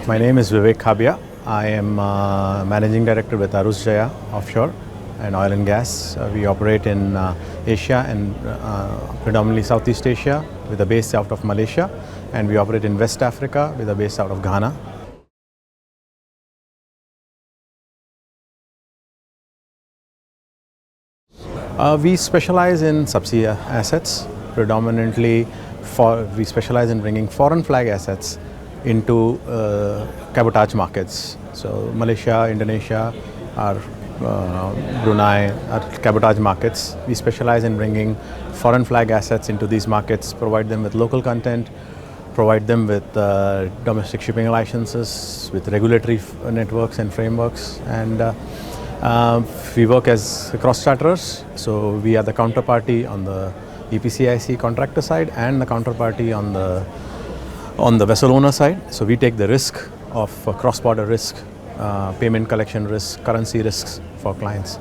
My name is Vivek Khabya. I am Managing Director with Arus Jaya Offshore and Oil and Gas. We operate in Asia and predominantly Southeast Asia with a base out of Malaysia, and we operate in West Africa with a base out of Ghana. We specialize in subsea assets predominantly. We specialize in bringing foreign flag assets into cabotage markets. So Malaysia, Indonesia, Brunei are cabotage markets. We specialize in bringing foreign flag assets into these markets, provide them with local content, provide them with domestic shipping licenses, with regulatory networks and frameworks, and we work as cross charterers. So we are the counterparty on the EPCIC contractor side and the counterparty on the vessel owner side. So we take the risk of cross-border risk, payment collection risk, currency risks for clients.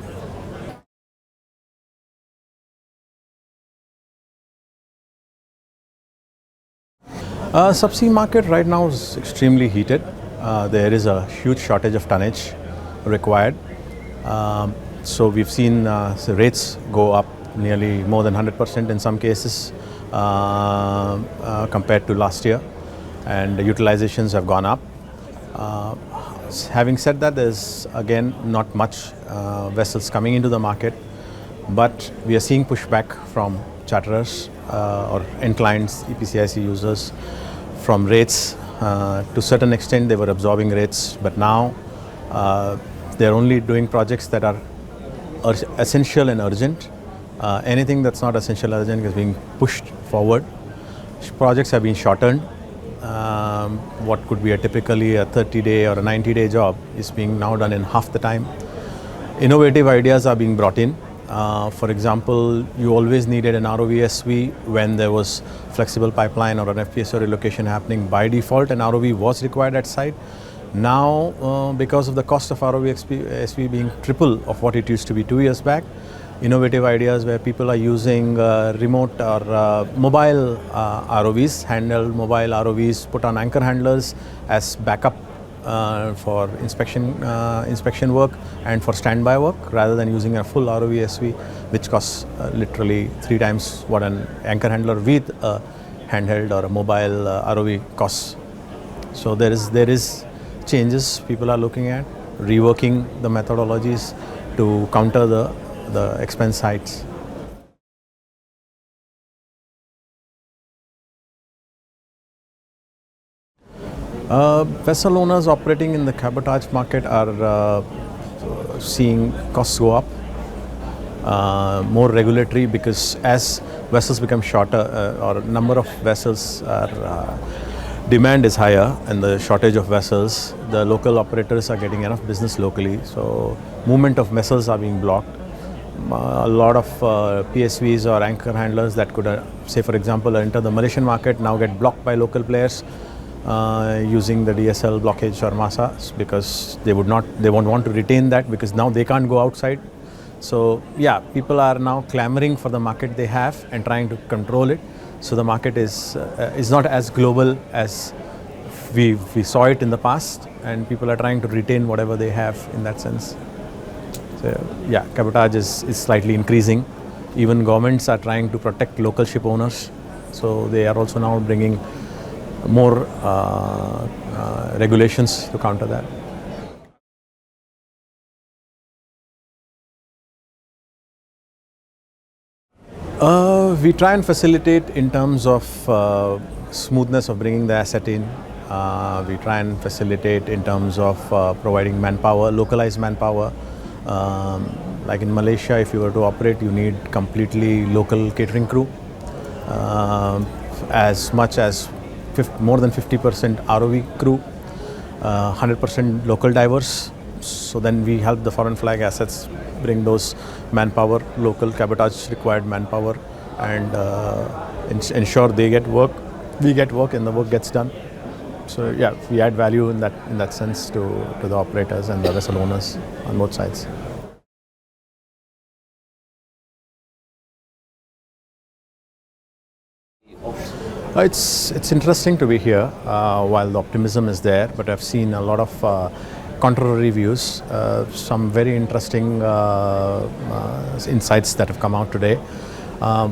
Subsea market right now is extremely heated. There is a huge shortage of tonnage required. So we've seen rates go up nearly more than 100% in some cases compared to last year, and the utilizations have gone up. Having said that, there's again not much vessels coming into the market, but we are seeing pushback from charterers or end clients, EPCIC users, from rates. To a certain extent they were absorbing rates, but now they're only doing projects that are essential and urgent. Anything that's not essential or urgent is being pushed forward. Projects have been shortened. What could be typically a 30-day or a 90-day job is being now done in half the time. Innovative ideas are being brought in. For example, you always needed an ROV-SV when there was flexible pipeline or an FPSO relocation happening. By default, an ROV was required at site. Now, because of the cost of ROV-SV being triple of what it used to be 2 years back, innovative ideas where people are using remote or mobile ROVs, handheld mobile ROVs, put on anchor handlers as backup for inspection work and for standby work, rather than using a full ROV-SV, which costs literally 3 times what an anchor handler with a handheld or a mobile ROV costs. So there is changes people are looking at, reworking the methodologies to counter the expense sides. Vessel owners operating in the cabotage market are seeing costs go up, more regulatory, because as vessels become shorter or number of vessels are demand is higher and the shortage of vessels, the local operators are getting enough business locally, so movement of vessels are being blocked. A lot of PSVs or anchor handlers that could, say for example, enter the Malaysian market now get blocked by local players using the DSL blockage or MASA, because they won't want to retain that, because now they can't go outside. So yeah, people are now clamoring for the market they have and trying to control it. So the market is not as global as we saw it in the past, and people are trying to retain whatever they have in that sense. So yeah, cabotage is slightly increasing. Even governments are trying to protect local ship owners, so they are also now bringing more regulations to counter that. We try and facilitate in terms of smoothness of bringing the asset in. We try and facilitate in terms of providing manpower, localized manpower. Like in Malaysia, if you were to operate, you need completely local catering crew. As much as more than 50% ROV crew, 100% local divers. So then we help the foreign flag assets bring those manpower, local cabotage required manpower, and ensure they get work, we get work, and the work gets done. So yeah, we add value in that sense to the operators and the vessel owners on both sides. It's interesting to be here while the optimism is there, but I've seen a lot of contrary views, some very interesting insights that have come out today.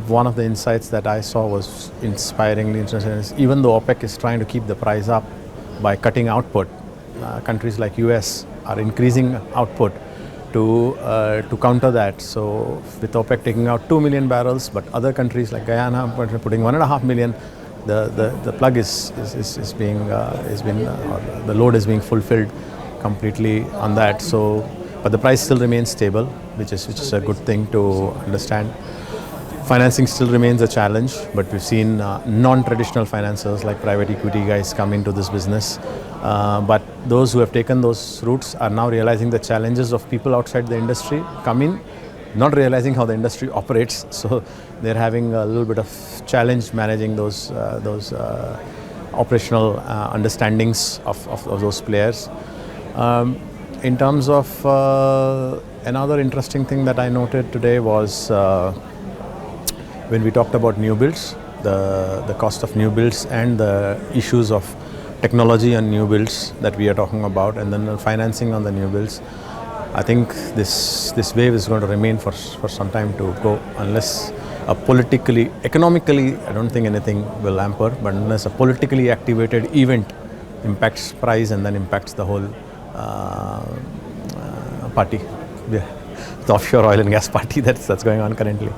One of the insights that I saw was inspiringly interesting. Is even though OPEC is trying to keep the price up by cutting output, countries like US are increasing output to counter that. So with OPEC taking out 2 million barrels, but other countries like Guyana putting 1.5 million, the plug is being or the load is being fulfilled completely on that. So, but the price still remains stable, which is a good thing to understand. Financing still remains a challenge, but we've seen non-traditional financiers like private equity guys come into this business. But those who have taken those routes are now realizing the challenges of people outside the industry come in, not realizing how the industry operates. So they're having a little bit of challenge managing those operational understandings of those players. In terms of another interesting thing that I noted today was when we talked about new builds, the cost of new builds and the issues of technology on new builds that we are talking about, and then the financing on the new builds. I think this wave is going to remain for some time to go, unless economically, I don't think anything will hamper, but unless a politically activated event impacts price and then impacts the whole party, the offshore oil and gas party that's going on currently.